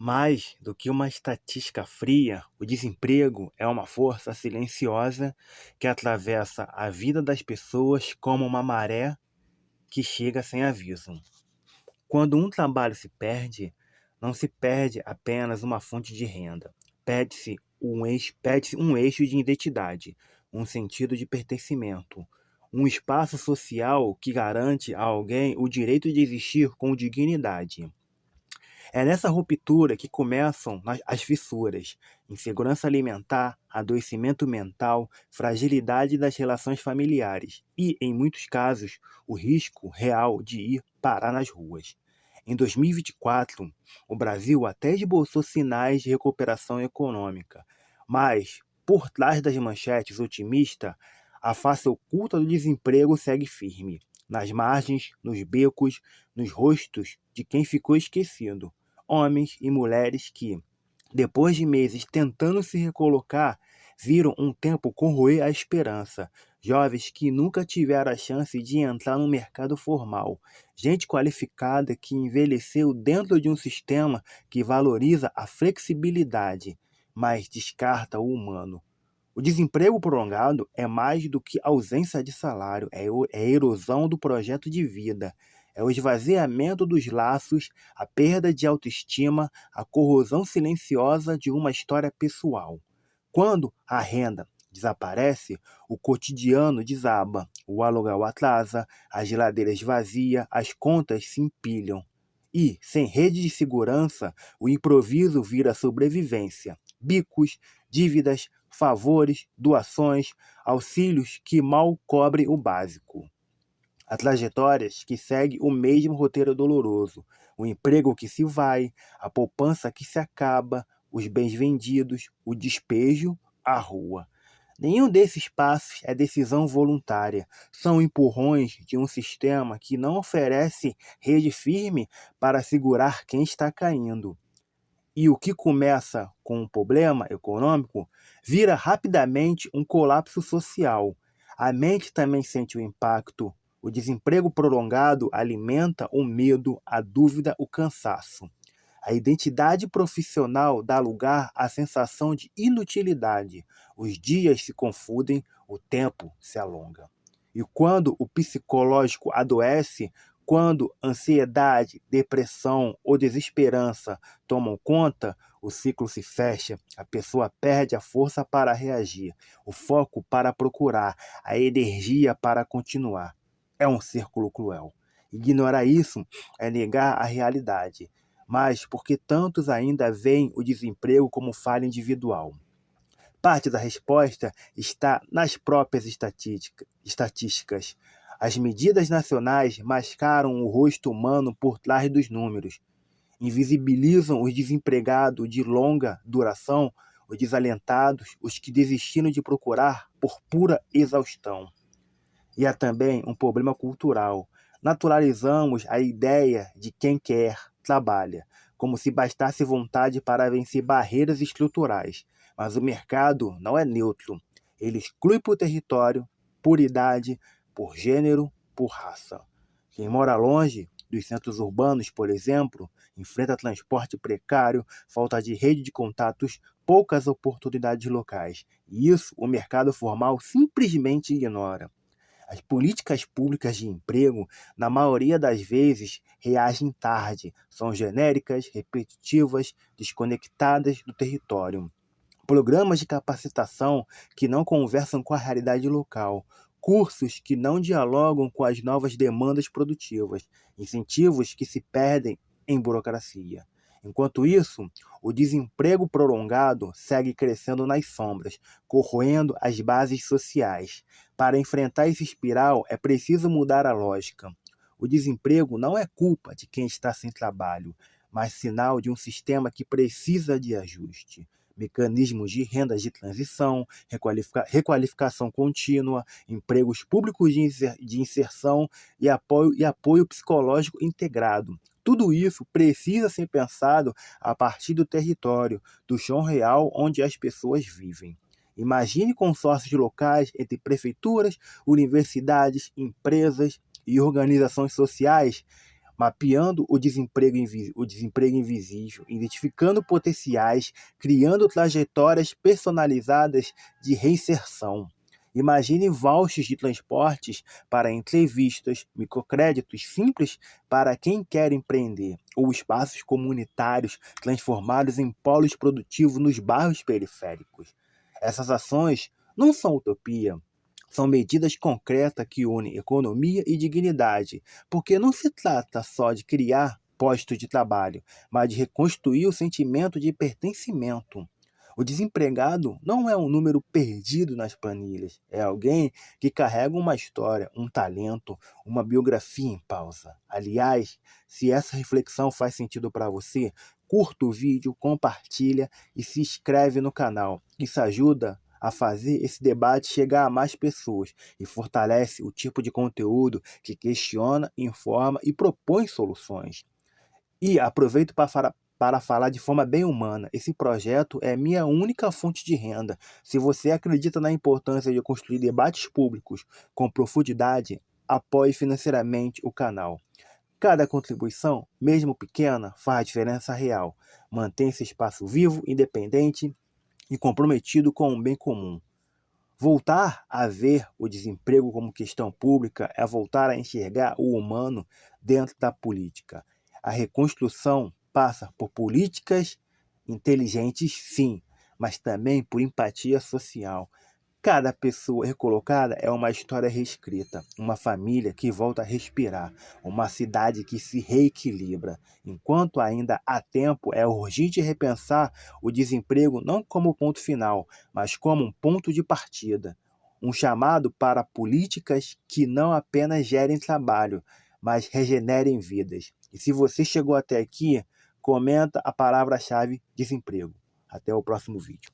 Mais do que uma estatística fria, o desemprego é uma força silenciosa que atravessa a vida das pessoas como uma maré que chega sem aviso. Quando um trabalho se perde, não se perde apenas uma fonte de renda, perde-se um eixo de identidade, um sentido de pertencimento, um espaço social que garante a alguém o direito de existir com dignidade. É nessa ruptura que começam as fissuras, insegurança alimentar, adoecimento mental, fragilidade das relações familiares e, em muitos casos, o risco real de ir parar nas ruas. Em 2024, o Brasil até esboçou sinais de recuperação econômica, mas, por trás das manchetes otimistas, a face oculta do desemprego segue firme, nas margens, nos becos, nos rostos de quem ficou esquecido, homens e mulheres que, depois de meses tentando se recolocar, viram um tempo corroer a esperança. Jovens que nunca tiveram a chance de entrar no mercado formal. Gente qualificada que envelheceu dentro de um sistema que valoriza a flexibilidade, mas descarta o humano. O desemprego prolongado é mais do que ausência de salário, é erosão do projeto de vida, é o esvaziamento dos laços, a perda de autoestima, a corrosão silenciosa de uma história pessoal. Quando a renda desaparece, o cotidiano desaba, o aluguel atrasa, a geladeira esvazia, as contas se empilham. E, sem rede de segurança, o improviso vira sobrevivência. Bicos, dívidas, favores, doações, auxílios que mal cobrem o básico. Há trajetórias que seguem o mesmo roteiro doloroso. O emprego que se vai, a poupança que se acaba, os bens vendidos, o despejo, a rua. Nenhum desses passos é decisão voluntária. São empurrões de um sistema que não oferece rede firme para segurar quem está caindo. E o que começa com um problema econômico vira rapidamente um colapso social. A mente também sente o impacto. O desemprego prolongado alimenta o medo, a dúvida, o cansaço. A identidade profissional dá lugar à sensação de inutilidade. Os dias se confundem, o tempo se alonga. E quando o psicológico adoece, quando ansiedade, depressão ou desesperança tomam conta, o ciclo se fecha, a pessoa perde a força para reagir, o foco para procurar, a energia para continuar. É um círculo cruel. Ignorar isso é negar a realidade, mas porque tantos ainda veem o desemprego como falha individual. Parte da resposta está nas próprias estatísticas. As medidas nacionais mascaram o rosto humano por trás dos números, invisibilizam os desempregados de longa duração, os desalentados, os que desistiram de procurar por pura exaustão. E há também um problema cultural. Naturalizamos a ideia de quem quer, trabalha, como se bastasse vontade para vencer barreiras estruturais. Mas o mercado não é neutro. Ele exclui por território, por idade, por gênero, por raça. Quem mora longe dos centros urbanos, por exemplo, enfrenta transporte precário, falta de rede de contatos, poucas oportunidades locais. E isso o mercado formal simplesmente ignora. As políticas públicas de emprego, na maioria das vezes, reagem tarde, são genéricas, repetitivas, desconectadas do território. Programas de capacitação que não conversam com a realidade local, cursos que não dialogam com as novas demandas produtivas, incentivos que se perdem em burocracia. Enquanto isso, o desemprego prolongado segue crescendo nas sombras, corroendo as bases sociais. Para enfrentar esse espiral, é preciso mudar a lógica. O desemprego não é culpa de quem está sem trabalho, mas sinal de um sistema que precisa de ajuste. Mecanismos de rendas de transição, requalificação contínua, empregos públicos de inserção e apoio psicológico integrado. Tudo isso precisa ser pensado a partir do território, do chão real onde as pessoas vivem. Imagine consórcios locais entre prefeituras, universidades, empresas e organizações sociais, mapeando o desemprego invisível, identificando potenciais, criando trajetórias personalizadas de reinserção. Imagine vouchers de transportes para entrevistas, microcréditos simples para quem quer empreender, ou espaços comunitários transformados em polos produtivos nos bairros periféricos. Essas ações não são utopia, são medidas concretas que unem economia e dignidade, porque não se trata só de criar postos de trabalho, mas de reconstruir o sentimento de pertencimento. O desempregado não é um número perdido nas planilhas, é alguém que carrega uma história, um talento, uma biografia em pausa. Aliás, se essa reflexão faz sentido para você, curta o vídeo, compartilha e se inscreve no canal. Isso ajuda a fazer esse debate chegar a mais pessoas e fortalece o tipo de conteúdo que questiona, informa e propõe soluções. E aproveito para falar de forma bem humana. Esse projeto é minha única fonte de renda. Se você acredita na importância de construir debates públicos com profundidade, apoie financeiramente o canal. Cada contribuição, mesmo pequena, faz diferença real. Mantém esse espaço vivo, independente e comprometido com o bem comum. Voltar a ver o desemprego como questão pública é voltar a enxergar o humano dentro da política. A reconstrução passa por políticas inteligentes, sim, mas também por empatia social. Cada pessoa recolocada é uma história reescrita, uma família que volta a respirar, uma cidade que se reequilibra. Enquanto ainda há tempo, é urgente repensar o desemprego não como ponto final, mas como um ponto de partida. Um chamado para políticas que não apenas gerem trabalho, mas regenerem vidas. E se você chegou até aqui, comenta a palavra-chave desemprego. Até o próximo vídeo.